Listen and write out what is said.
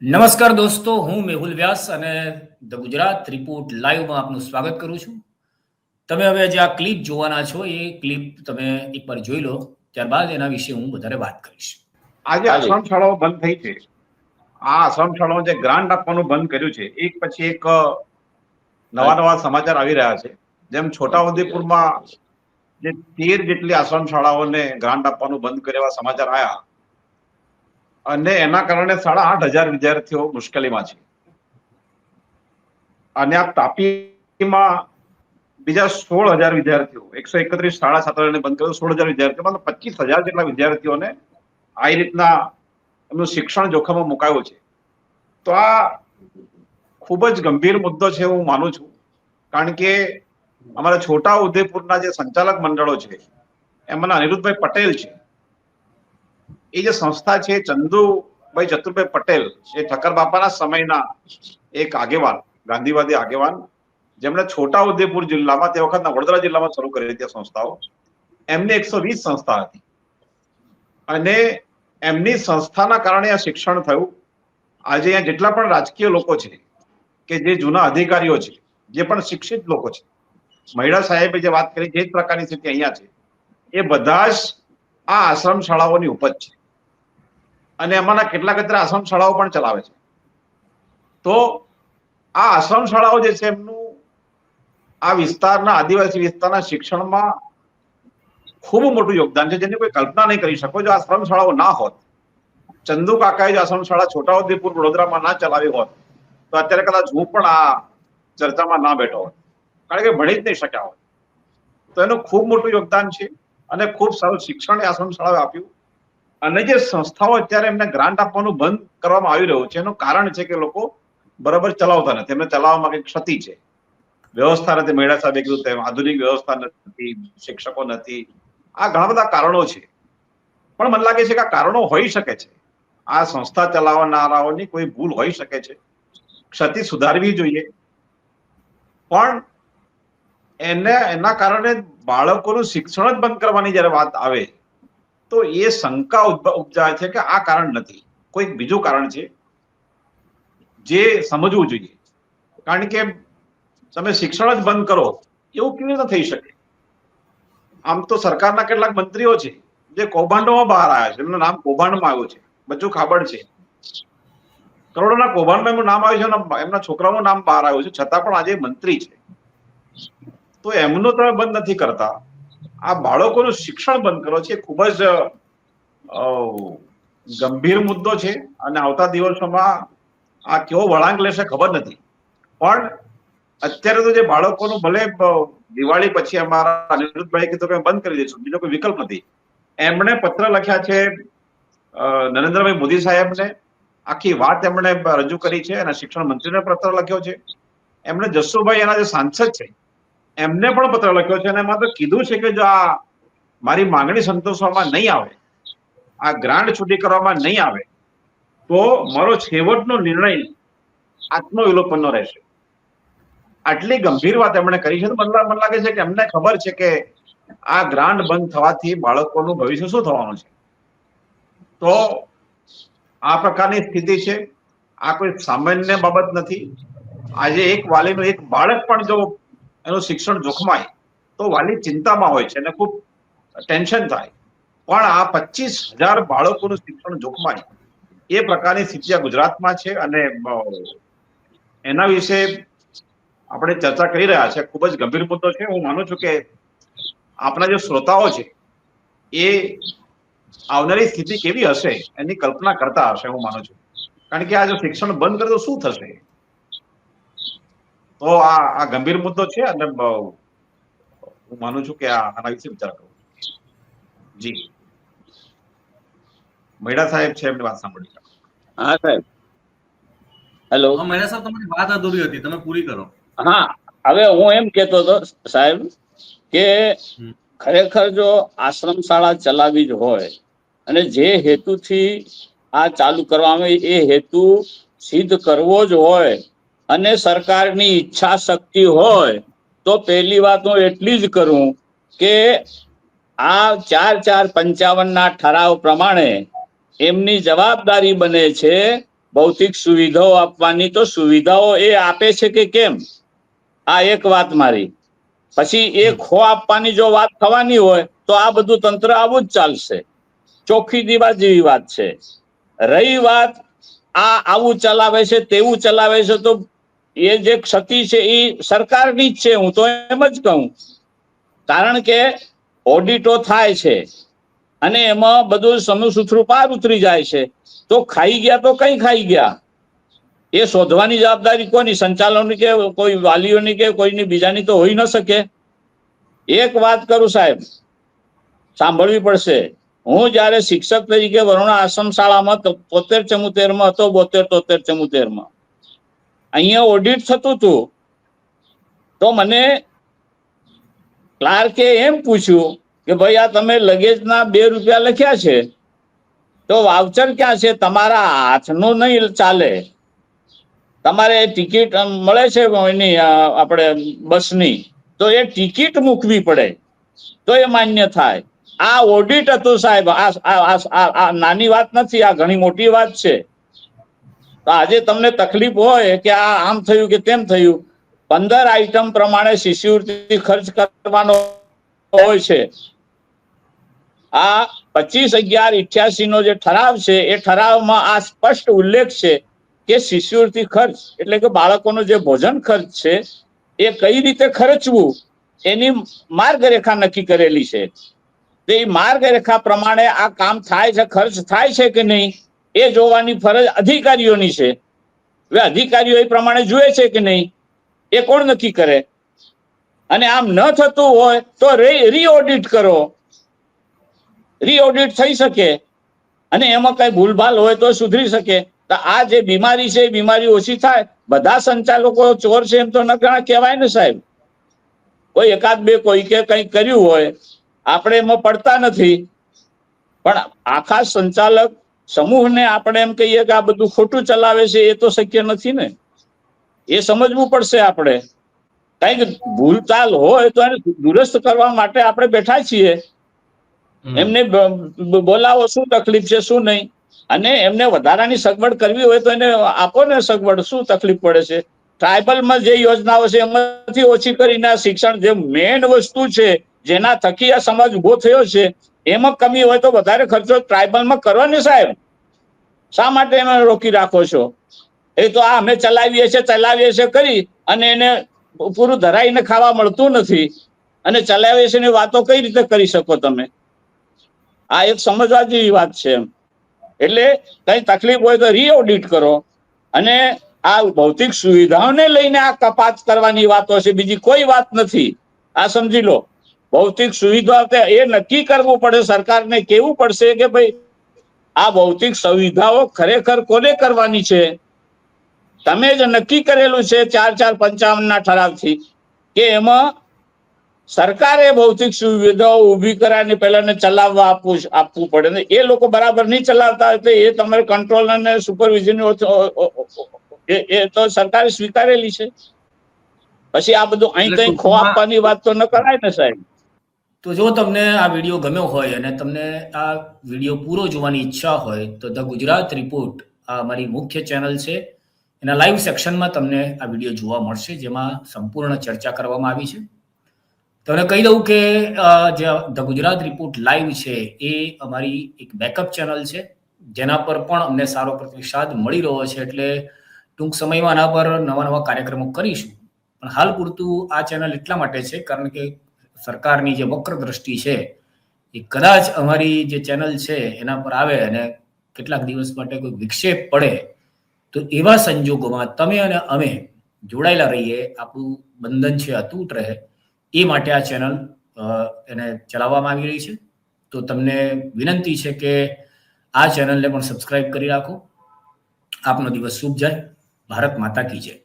નમસ્કાર દોસ્તો, હું મેહુલ વ્યાસ અને ધ ગુજરાત રિપોર્ટ લાઈવમાં આપનું સ્વાગત કરું છું. તમે હવે જે આ ક્લિપ જોવાના છો એ ક્લિપ તમે એકવાર જોઈ લો, ત્યારબાદ એના વિશે હું વધારે વાત કરીશ. આજે આશ્રમ શાળાઓ બંધ થઈ છે. આ આશ્રમ શાળાઓ જે ગ્રાન્ટ આપવાનું બંધ કર્યું છે, એક પછી એક નવા સમાચાર આવી રહ્યા છે. જેમ છોટાઉદેપુરમાં જે 13 જેટલી આશ્રમ શાળાઓને ગ્રાન્ટ આપવાનું બંધ કર્યા સમાચાર આવ્યા અને એના કારણે 8,500 વિદ્યાર્થીઓ મુશ્કેલીમાં છે. અને આ તાપીમાં બીજા 16,000 વિદ્યાર્થીઓ, 131 શાળા છાત્રાઓને બંધ કર્યો, 16,000 વિદ્યાર્થીઓ, મતલબ 25,000 જેટલા વિદ્યાર્થીઓને આ રીતના એમનું શિક્ષણ જોખમમાં મુકાયું છે. તો આ ખૂબ જ ગંભીર મુદ્દો છે હું માનું છું. કારણ કે અમારા છોટા ઉદેપુરના જે સંચાલક મંડળો છે એમાંના અનિરુદ્ધભાઈ પટેલ છે, એ જે સંસ્થા છે, ચંદુભાઈ ચતુરભાઈ પટેલ, એ ઠક્કર બાપાના સમયના એક આગેવાન, ગાંધીવાદી આગેવાન, જેમણે છોટા ઉદેપુર જિલ્લામાં તે વખતના વડોદરા જિલ્લામાં શરૂ કરી હતી સંસ્થાઓ. એમની 120 સંસ્થા હતી અને એમની સંસ્થાના કારણે આ શિક્ષણ થયું. આજે અહીંયા જેટલા પણ રાજકીય લોકો છે કે જે જૂના અધિકારીઓ છે, જે પણ શિક્ષિત લોકો છે, મહિડા સાહેબે જે વાત કરી, જે પ્રકારની સ્થિતિ અહીંયા છે, એ બધા જ આ આશ્રમ શાળાઓની ઉપજ છે અને એમાંના કેટલાક અત્યારે આશ્રમ શાળાઓ પણ ચલાવે છે. તો આ આશ્રમ શાળાઓ જે છે એમનું આ વિસ્તારના, આદિવાસી વિસ્તારના શિક્ષણમાં ખૂબ મોટું યોગદાન છે, જેની કોઈ કલ્પના નહીં કરી શકો. જો આશ્રમ શાળાઓ ના હોત, ચંદુ કાકાએ જો આશ્રમ શાળા છોટાઉદેપુર વડોદરામાં ના ચલાવી હોત, તો અત્યારે કદાચ હું પણ આ ચર્ચામાં ના બેઠો હોત, કારણ કે ભણી જ નહીં શક્યા હોત. તો એનું ખૂબ મોટું યોગદાન છે અને ખૂબ સારું શિક્ષણ આશ્રમ શાળાએ આપ્યું. અને જે સંસ્થાઓ અત્યારે એમને ગ્રાન્ટ આપવાનું બંધ કરવામાં આવી રહ્યું છે, એનું કારણ છે કે લોકો બરાબર ચલાવતા નથી, એમને ચલાવવામાં કંઈક ક્ષતિ છે, વ્યવસ્થા નથી. મેળા સાહેબે કીધું તેમ આધુનિક વ્યવસ્થા નથી, શિક્ષકો નથી. આ ઘણા બધા કારણો છે. પણ મને લાગે છે કે આ કારણો હોઈ શકે છે. આ સંસ્થા ચલાવનારાઓની કોઈ ભૂલ હોઈ શકે છે, ક્ષતિ સુધારવી જોઈએ. પણ એના કારણે બાળકોનું શિક્ષણ જ બંધ કરવાની જયારે વાત આવે તો એ શંકા ઉપજાય છે કે આ કારણ નથી, કોઈક બીજું કારણ છે જે સમજવું જોઈએ. કારણ કે તમે શિક્ષણ જ બંધ કરો એવું કેવી રીતે થઈ શકે? આમ તો સરકારના કેટલાક મંત્રીઓ છે જે કૌભાંડોમાં બહાર આવ્યા છે, એમનું નામ કૌભાંડમાં આવ્યું છે. બચ્ચું ખાબડ છે, કરોડોના કૌભાંડમાં એમનું નામ આવ્યું છે, એમના છોકરાઓનું નામ બહાર આવ્યું છે, છતાં પણ આજે મંત્રી છે. તો એમનું તમે બંધ નથી કરતા, આ બાળકોનું શિક્ષણ બંધ કરો છે, ખૂબ જ ગંભીર મુદ્દો છે. અને આવતા દિવસોમાં આ કેવો વળાંક લેશે ખબર નથી. પણ અત્યારે તો જે બાળકોનું, ભલે દિવાળી પછી અમારા અનિરુદ્ધભાઈ કીધું કે બંધ કરી દઈશું, બીજો કોઈ વિકલ્પ નથી. એમણે પત્ર લખ્યા છે નરેન્દ્રભાઈ મોદી સાહેબને, આખી વાત એમણે રજૂ કરી છે અને શિક્ષણ મંત્રીને પત્ર લખ્યો છે. એમણે જસુભાઈ, એના જે સાંસદ છે, એમને પણ પત્ર લખ્યો છે અને એમાં તો કીધું છે કે જો આ મારી માંગણી સંતોષવામાં નહીં આવે, આ ગ્રાન્ટ છૂટી કરવામાં નહીં આવે, તો મારો છેવટનો નિર્ણય આત્મવિલોપનનો રહેશે. આટલી ગંભીર વાત એમણે કરી છે. તો મને લાગે છે કે એમને ખબર છે કે આ ગ્રાન્ટ બંધ થવાથી બાળકોનું ભવિષ્ય શું થવાનું છે. તો આ પ્રકારની સ્થિતિ છે. આ કોઈ સામાન્ય બાબત નથી. આજે એક વાલીનું એક બાળક પણ જો એનું શિક્ષણ જોખમાય તો વાલી ચિંતામાં હોય છે અને ખૂબ ટેન્શન થાય. પણ આ 25,000 બાળકોનું શિક્ષણ જોખમાય એ પ્રકારની સ્થિતિ આ ગુજરાતમાં છે અને એના વિશે આપણે ચર્ચા કરી રહ્યા છે. ખૂબ જ ગંભીર મુદ્દો છે. હું માનું છું કે આપણા જે શ્રોતાઓ છે એ આવનારી સ્થિતિ કેવી હશે એની કલ્પના કરતા હશે, હું માનું છું. કારણ કે આ જો શિક્ષણ બંધ કરે તો શું થશે? તો આ ગંભીર મુદ્દો છે અને હું માનું છું કે આના વિશે વિચાર કરવો. જી મહિડા સાહેબ છે, એમની વાત સાંભળી. હા સાહેબ, હેલો. મહિડા સાહેબ, તમારી વાત અધૂરી હતી, તમે પૂરી કરો. હા, હવે હું એમ કહેતો હતો સાહેબ કે ખરેખર જો આશ્રમ શાળા ચલાવી જ હોય અને જે હેતુથી આ ચાલુ કરવામાં એ હેતુ સિદ્ધ કરવો જ હોય અને સરકારની ઈચ્છા શક્તિ હોય તો પહેલી વાત હું એટલી જ કરું કે આ 4/4/55 ના ઠરાવ પ્રમાણે એમની જવાબદારી બને છે ભૌતિક સુવિધાઓ આપવાની, તો સુવિધાઓ એ આપે છે કે કેમ? આ એક વાત મારી. પછી એ ખો આપવાની જો વાત થવાની હોય તો આ બધું તંત્ર આવું જ ચાલશે. ચોખ્ખી દીવા જેવી વાત છે. રહી વાત આ આવું ચલાવે છે તેવું ચલાવે છે, તો એ જે ક્ષતિ છે એ સરકારની જ છે, હું તો એમ જ કહું. કારણ કે ઓડિટો થાય છે અને એમાં બધું સમુસૂત્રું પાર ઉતરી જાય છે, તો ખાઈ ગયા તો કઈ ખાઈ ગયા એ શોધવાની જવાબદારી કોની? સંચાલકોની કે કોઈ વાલીઓની કે કોઈની બીજાની તો હોઈ ન શકે. એક વાત કરું સાહેબ, સાંભળવી પડશે. હું જયારે શિક્ષક તરીકે વરુણા આશ્રમ શાળામાં 73-74 હતો, 72-73-74 માં અહીંયા ઓડિટ થતું હતું, તો મને ક્લાર્કે એમ પૂછ્યું કે ભાઈ આ તમે લગેજના 2 રૂપિયા લખ્યા છે, તો વાઉચર ક્યાં છે? તમારા હાથનું નહીં ચાલે, તમારે ટિકિટ મળે છે એની આપણે બસની, તો એ ટિકિટ મૂકવી પડે તો એ માન્ય થાય. આ ઓડિટ હતું સાહેબ. આ નાની વાત નથી, આ ઘણી મોટી વાત છે. તો આજે તમને તકલીફ હોય કે આ આમ થયું કે તેમ થયું, 15 આઈટમ પ્રમાણે શિષ્યવૃત્તિ ખર્ચ કરવાનો હોય છે. આ 25/11/88 નો જે ઠરાવ છે એ ઠરાવમાં આ સ્પષ્ટ ઉલ્લેખ છે કે શિષ્યવૃત્તિ ખર્ચ એટલે કે બાળકોનો જે ભોજન ખર્ચ છે એ કઈ રીતે ખર્ચવું એની માર્ગરેખા નક્કી કરેલી છે. તો એ માર્ગરેખા પ્રમાણે આ કામ થાય છે, ખર્ચ થાય છે કે નહીં એ જોવાની ફરજ અધિકારીઓની છે. હવે અધિકારીઓ એ પ્રમાણે જુએ છે કે નહીં એ કોણ નક્કી કરે? અને આમ ન થતું હોય તો રીઓડિટ કરો, રીઓડિટ થઈ શકે અને એમાં કઈ ભૂલભાલ હોય તો સુધરી શકે. તો આ જે બીમારી છે એ બીમારી ઓછી થાય. બધા સંચાલકો ચોર છે એમ તો ન કહેવાય ને સાહેબ. કોઈ એકાદ બે કોઈ કે કંઈક કર્યું હોય, આપણે એમાં પડતા નથી, પણ આખા સંચાલક સમૂહને આપણે એમ કહીએ કે આ બધું ખોટું ચલાવે છે એ તો શક્ય નથી ને. એ સમજવું પડશે. આપણે કઈક ભૂલચાલ હોય તો એને દુરસ્ત કરવા માટે આપણે બેઠા છીએ. એમને બોલાવો, શું તકલીફ છે શું નહીં, અને એમને વધારાની સગવડ કરવી હોય તો એને આપો ને સગવડ. શું તકલીફ પડે છે? ટ્રાયબલમાં જે યોજનાઓ છે એમાંથી ઓછી કરીને શિક્ષણ જે મેઇન વસ્તુ છે જેના થકી આ સમાજ ઉભો થયો છે એમાં કમી હોય તો વધારે ખર્ચો ટ્રાયબલમાં કરો ને સાહેબ. શા માટે એને રોકી રાખો છો? એ તો આ અમે ચલાવીએ છીએ કરી અને એને પૂરું ધરાઈને ખાવા મળતું નથી, અને ચલાવીએ છીએ વાતો કઈ રીતે કરી શકો તમે? આ એક સમજવા જેવી વાત છે. એટલે કઈ તકલીફ હોય તો રીઓડિટ કરો. અને આ ભૌતિક સુવિધાઓને લઈને આ કપાત કરવાની વાતો છે, બીજી કોઈ વાત નથી. આ સમજી લો. ભૌતિક સુવિધા એ નક્કી કરવું પડે, સરકારને કેવું પડશે કે ભાઈ આ ભૌતિક સુવિધાઓ ખરેખર કોને કરવાની છે. તમે જ નક્કી કરેલું છે 4/4/55 ના ઠરાવથી કે એમાં સરકારે ભૌતિક સુવિધાઓ ઊભી કરાવીને પહેલા ચલાવવા આપવું પડે, ને એ લોકો બરાબર નહીં ચલાવતા હોય તો એ તમારે કંટ્રોલ અને સુપરવિઝન એ તો સરકારે સ્વીકારેલી છે. પછી આ બધું અહીં ખો આપવાની વાત તો ન કરાય ને સાહેબ. તો જો તમને આ વિડીયો ગમ્યો હોય અને તમને આ વિડીયો પૂરો જોવાની ઈચ્છા હોય તો ધ ગુજરાત રિપોર્ટ આ અમારી મુખ્ય ચેનલ છે, એના લાઈવ સેક્શનમાં તમને આ વિડીયો જોવા મળશે, જેમાં સંપૂર્ણ ચર્ચા કરવામાં આવી છે. તમને કહી દઉં કે જે ધ ગુજરાત રિપોર્ટ લાઈવ છે એ અમારી એક બેકઅપ ચેનલ છે, જેના પર પણ અમને સારો પ્રતિસાદ મળી રહ્યો છે. એટલે ટૂંક સમયમાં આના પર નવા કાર્યક્રમો કરીશું. પણ હાલ પૂરતું આ ચેનલ એટલા માટે છે કારણ કે સરકારની જે વક્ર દ્રષ્ટિ છે એ કદાચ અમારી જે ચેનલ છે એના પર આવે અને કેટલાક દિવસ માટે કોઈ વિક્ષેપ પડે તો એવા સંજોગોમાં તમે અને અમે જોડાયેલા રહીએ, આપણું બંધન છે અતૂટ રહે, એ માટે આ ચેનલ એને ચલાવવામાં આવી રહી છે. તો તમને વિનંતી છે કે આ ચેનલને પણ સબસ્ક્રાઇબ કરી રાખો. આપનો દિવસ શુભ જાય. ભારત માતા કી જય.